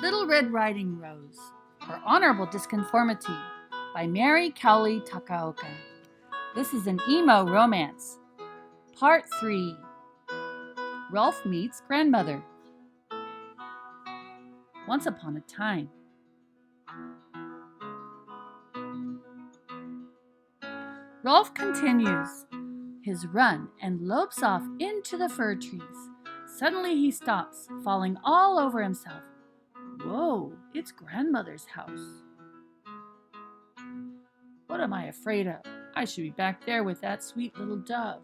Little Red Riding Rose, or Honorable Disconformity, by Mary Cowley-Takaoka. This is an emo-romance. Part 3. Rolfe meets grandmother. Once upon a time. Rolfe continues his run and lopes off into the fir trees. Suddenly he stops, falling all over himself. Whoa, it's grandmother's house. What am I afraid of? I should be back there with that sweet little dove.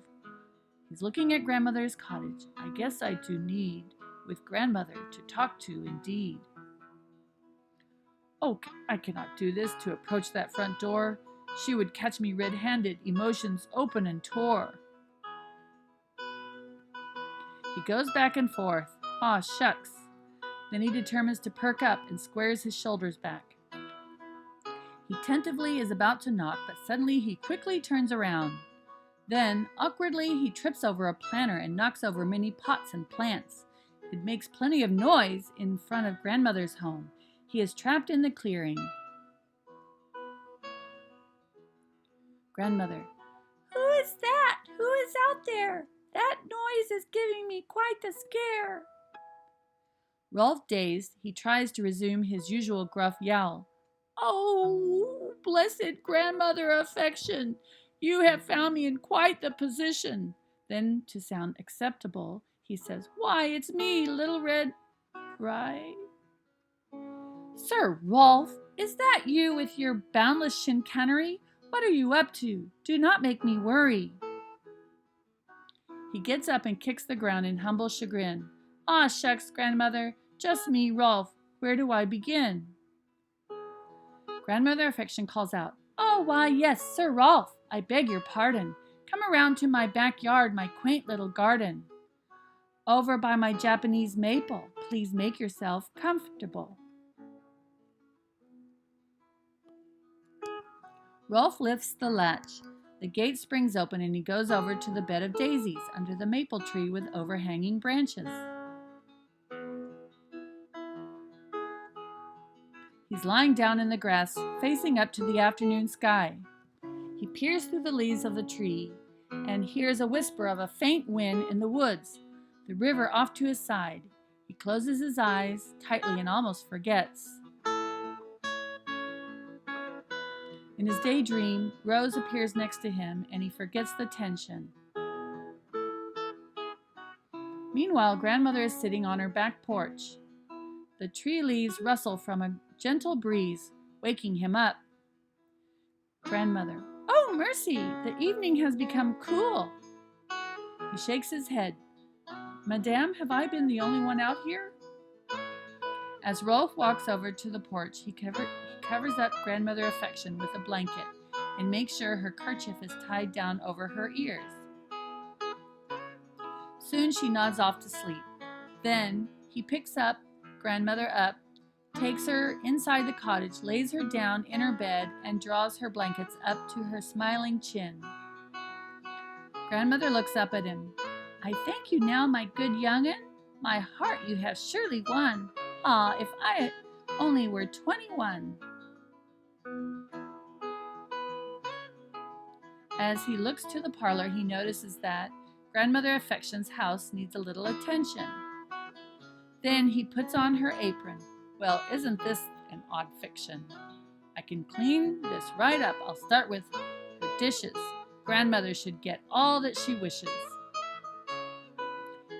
He's looking at grandmother's cottage. I guess I do need with grandmother to talk to indeed. Oh, I cannot do this to approach that front door. She would catch me red-handed, emotions open and tore. He goes back and forth. Aw, shucks. Then he determines to perk up and squares his shoulders back. He tentatively is about to knock, but suddenly he quickly turns around. Then, awkwardly, he trips over a planter and knocks over many pots and plants. It makes plenty of noise in front of grandmother's home. He is trapped in the clearing. Grandmother. Who is that? Who is out there? That noise is giving me quite the scare. Rolfe dazed, he tries to resume his usual gruff yowl. Oh, blessed grandmother affection, you have found me in quite the position. Then, to sound acceptable, he says, Why, it's me, Little Red Right? Sir Rolfe, is that you with your boundless chicanery? What are you up to? Do not make me worry. He gets up and kicks the ground in humble chagrin. Aw, shucks, grandmother, just me, Rolfe. Where do I begin? Grandmother affection calls out, Oh, why, yes, Sir Rolfe, I beg your pardon. Come around to my backyard, my quaint little garden. Over by my Japanese maple, please make yourself comfortable. Rolfe lifts the latch. The gate springs open and he goes over to the bed of daisies under the maple tree with overhanging branches. He's lying down in the grass, facing up to the afternoon sky. He peers through the leaves of the tree and hears a whisper of a faint wind in the woods, the river off to his side. He closes his eyes tightly and almost forgets. In his daydream, Rose appears next to him and he forgets the tension. Meanwhile, grandmother is sitting on her back porch. The tree leaves rustle from a gentle breeze, waking him up. Grandmother. Oh, mercy! The evening has become cool. He shakes his head. Madame, have I been the only one out here? As Rolfe walks over to the porch, he covers up grandmother affection with a blanket and makes sure her kerchief is tied down over her ears. Soon she nods off to sleep. Then he picks grandmother up, takes her inside the cottage, lays her down in her bed, and draws her blankets up to her smiling chin. Grandmother looks up at him. I thank you now, my good young'un. My heart you have surely won. Ah, if I only were 21. As he looks to the parlor, he notices that grandmother affection's house needs a little attention. Then he puts on her apron. Well, isn't this an odd fiction? I can clean this right up. I'll start with her dishes. Grandmother should get all that she wishes.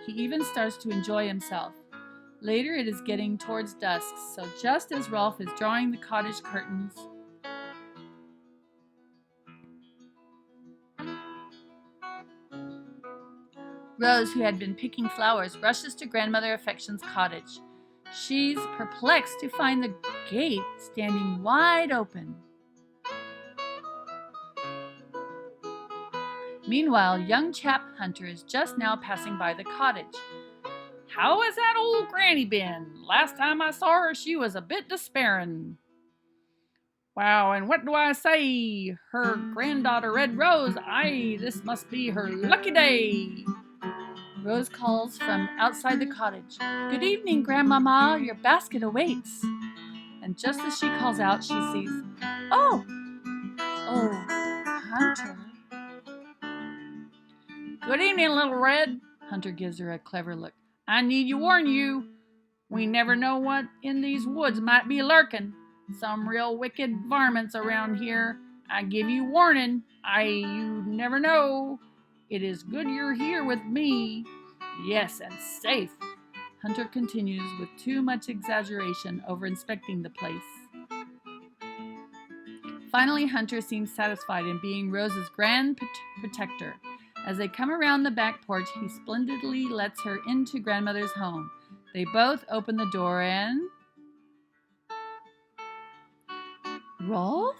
He even starts to enjoy himself. Later it is getting towards dusk, so just as Rolfe is drawing the cottage curtains, Rose, who had been picking flowers, rushes to grandmother affection's cottage. She's perplexed to find the gate standing wide open. Meanwhile, young chap Hunter is just now passing by the cottage. How has that old granny been? Last time I saw her, she was a bit despairing. Wow, and what do I say? Her granddaughter Red Rose, aye, this must be her lucky day. Rose calls from outside the cottage. Good evening, Grandmama. Your basket awaits. And just as she calls out, she sees, Oh, Hunter. Good evening, little Red. Hunter gives her a clever look. I need to warn you. We never know what in these woods might be lurking. Some real wicked varmints around here. I give you warning. You never know. It is good you're here with me. Yes, and safe. Hunter continues with too much exaggeration over inspecting the place. Finally, Hunter seems satisfied in being Rose's grand protector. As they come around the back porch, he splendidly lets her into grandmother's home. They both open the door and... Rolfe?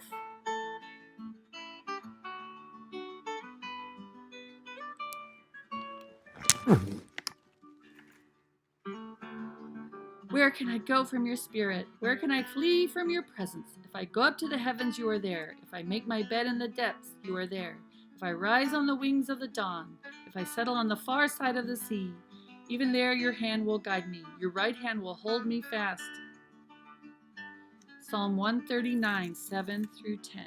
Where can I go from your spirit? Where can I flee from your presence? If I go up to the heavens, you are there. If I make my bed in the depths, you are there. If I rise on the wings of the dawn, if I settle on the far side of the sea, even there your hand will guide me. Your right hand will hold me fast. Psalm 139, 7 through 10.